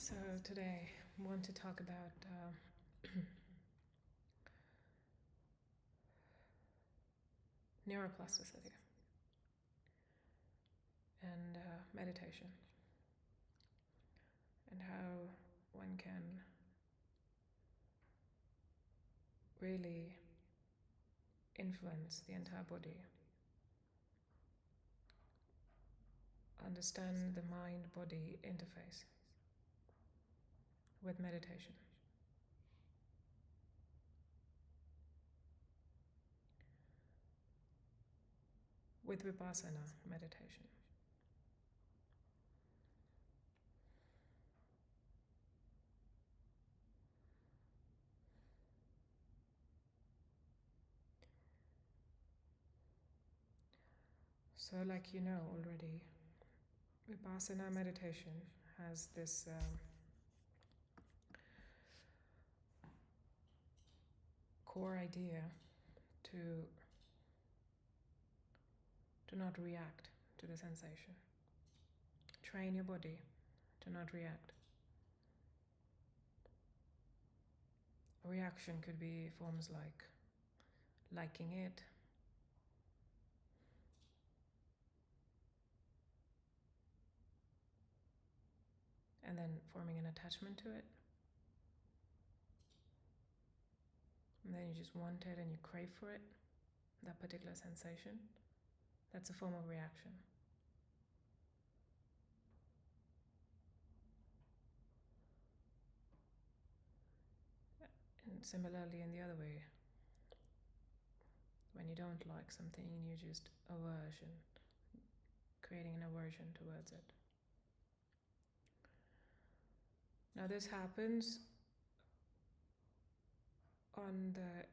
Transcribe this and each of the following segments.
So today I want to talk about neuroplasticity and meditation, and how one can really influence the entire body, understand the mind-body interface with meditation. With Vipassana meditation. So, like you know already, Vipassana meditation has this core idea to not react to the sensation. Train your body to not react. A reaction could be forms like liking it, and then forming an attachment to it. And then you just want it and you crave for it, that particular sensation. That's a form of reaction. And similarly in the other way, when you don't like something, you just aversion, creating an aversion towards it. Now this happens on the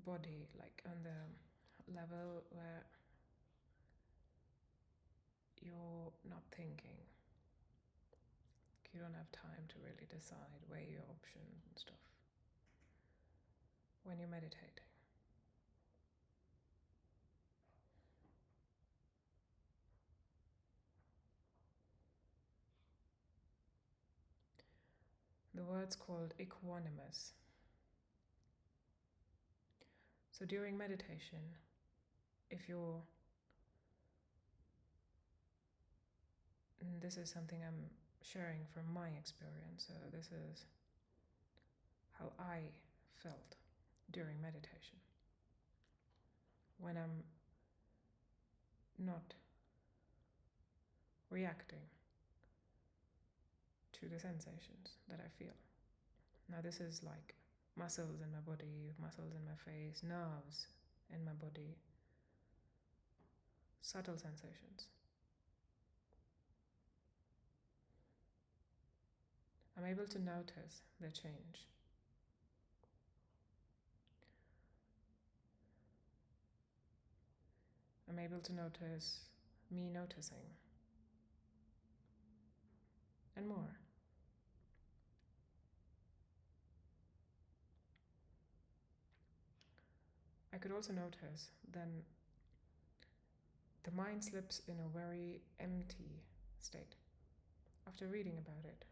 body, like on the level where you're not thinking. You don't have time to really decide, weigh your options and stuff when you're meditating. The word's called equanimous. So during meditation, if you're, and this is something I'm sharing from my experience, so this is how I felt during meditation. When I'm not reacting to the sensations that I feel. Now this is like muscles in my body, muscles in my face, nerves in my body, subtle sensations. I'm able to notice the change. I'm able to notice me noticing, and more. I could also notice then the mind slips in a very empty state. After reading about it,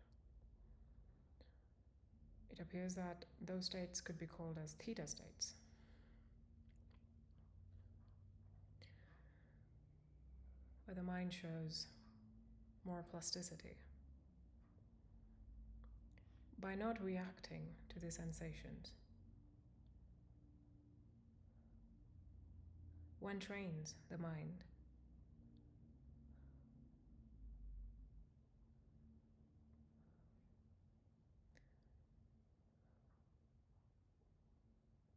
it appears that those states could be called as theta states. Where the mind shows more plasticity. By not reacting to the sensations, one trains the mind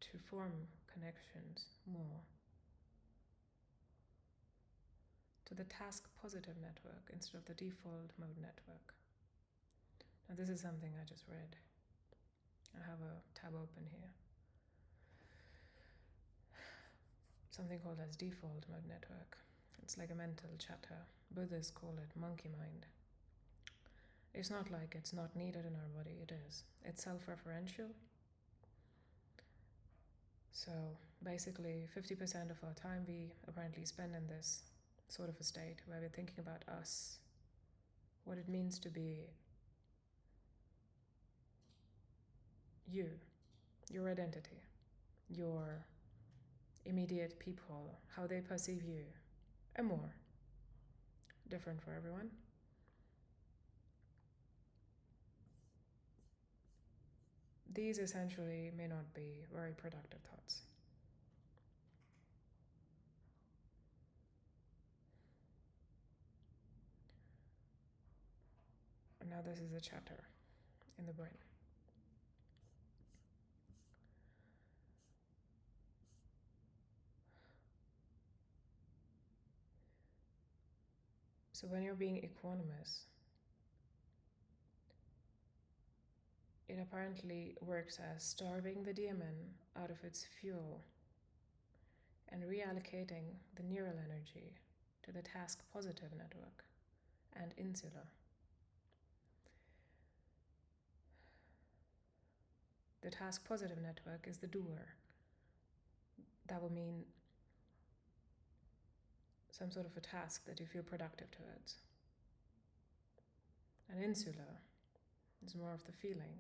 to form connections more to the task positive network instead of the default mode network. Now this is something I just read. I have a tab open here. Something called as default mode network. It's like a mental chatter. Buddhists call it monkey mind. It's not like it's not needed in our body, it is. It's self-referential. So basically 50% of our time we apparently spend in this sort of a state where we're thinking about us, what it means to be you, your identity, your immediate people, how they perceive you, and more. Different for everyone. These essentially may not be very productive thoughts. And now this is a chapter in the brain. So when you're being equanimous, it apparently works as starving the demon out of its fuel and reallocating the neural energy to the task positive network and insula. The task positive network is the doer. That will mean some sort of a task that you feel productive towards. And insula is more of the feeling,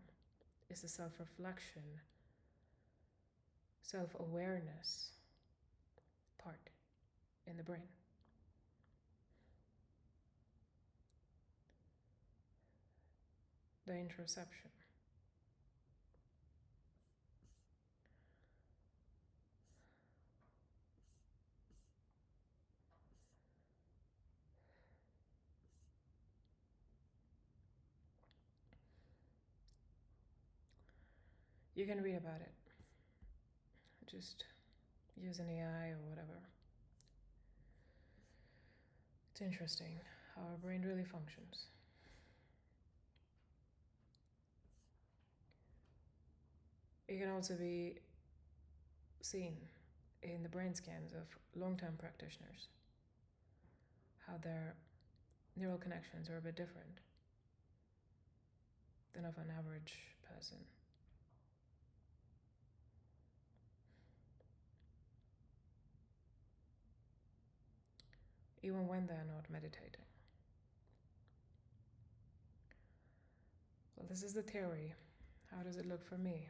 is the self-reflection, self-awareness part in the brain. The introception. You can read about it. Just use an AI or whatever. It's interesting how our brain really functions. It can also be seen in the brain scans of long-term practitioners, how their neural connections are a bit different than of an average person. Even when they're not meditating. Well, this is the theory. How does it look for me?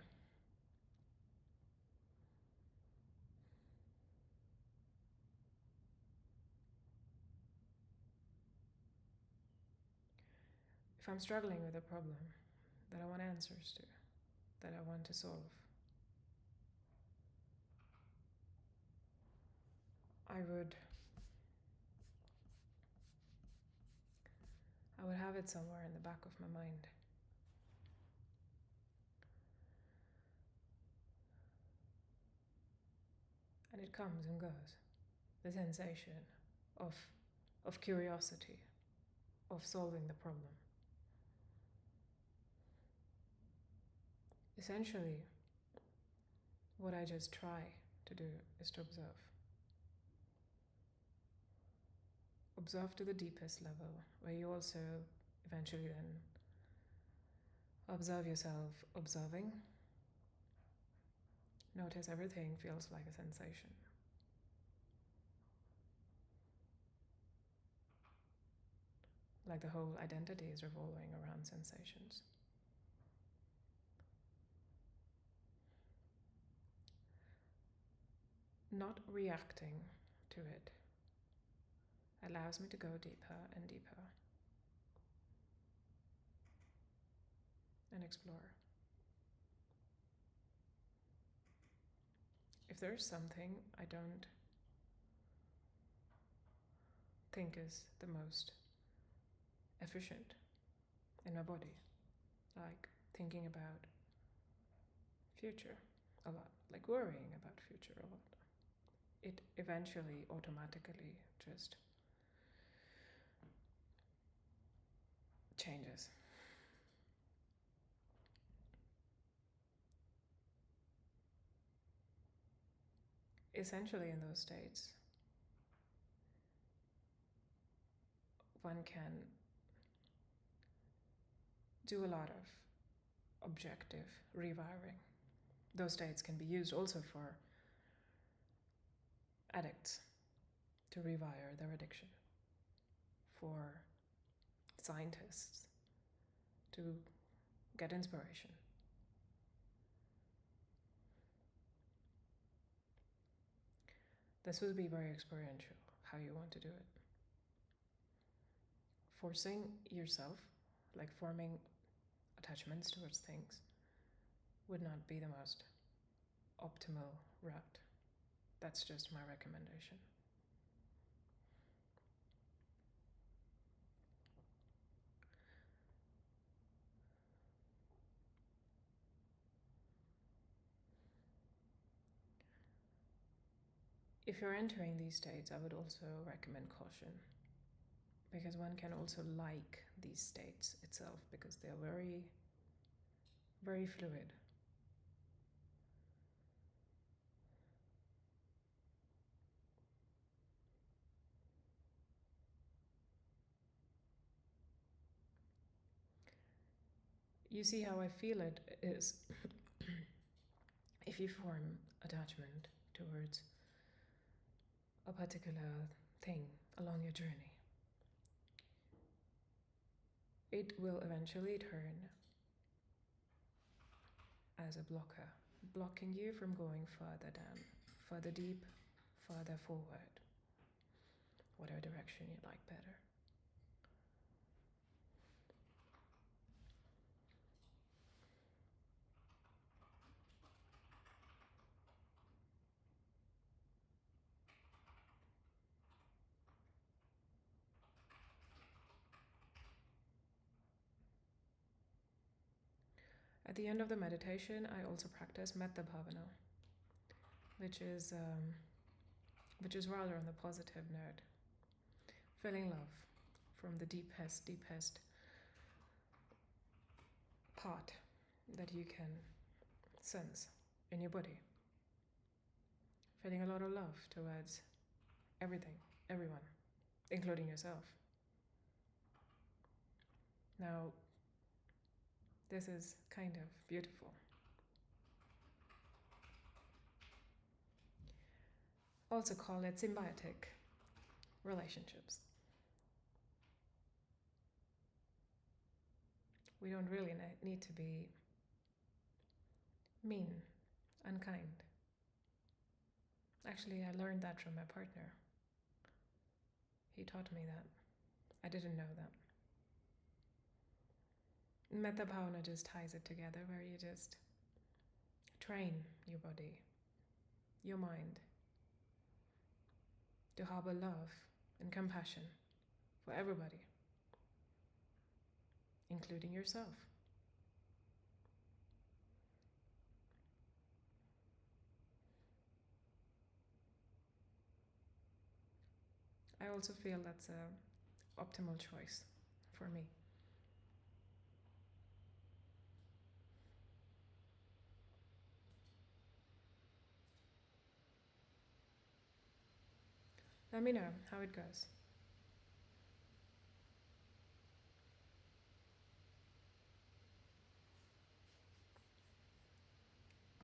If I'm struggling with a problem that I want answers to, that I want to solve, I would have it somewhere in the back of my mind. And it comes and goes. The sensation of curiosity, of solving the problem. Essentially, what I just try to do is to observe. Observe to the deepest level, where you also eventually then observe yourself observing. Notice everything feels like a sensation. Like the whole identity is revolving around sensations. Not reacting to it allows me to go deeper and deeper and explore. If there's something I don't think is the most efficient in my body, like thinking about future a lot, like worrying about future a lot, it eventually automatically just changes. Essentially, in those states, one can do a lot of objective rewiring. Those states can be used also for addicts to rewire their addiction, for scientists to get inspiration. This will be very experiential, how you want to do it. Forcing yourself, like forming attachments towards things, would not be the most optimal route. That's just my recommendation. If you're entering these states, I would also recommend caution, because one can also like these states itself because they're very, very fluid. You see how I feel it is if you form attachment towards a particular thing along your journey, it will eventually turn as a blocker, blocking you from going further down, further deep, further forward, whatever direction you like better. At the end of the meditation, I also practice Metta Bhavana, which is rather on the positive note, feeling love from the deepest part that you can sense in your body. Feeling a lot of love towards everything, everyone, including yourself. Now, this is kind of beautiful. Also call it symbiotic relationships. We don't really need to be mean, unkind. Actually, I learned that from my partner. He taught me that. I didn't know that. Metta Bhavana just ties it together, where you just train your body, your mind, to harbor love and compassion for everybody, including yourself. I also feel that's an optimal choice for me. Let me know how it goes.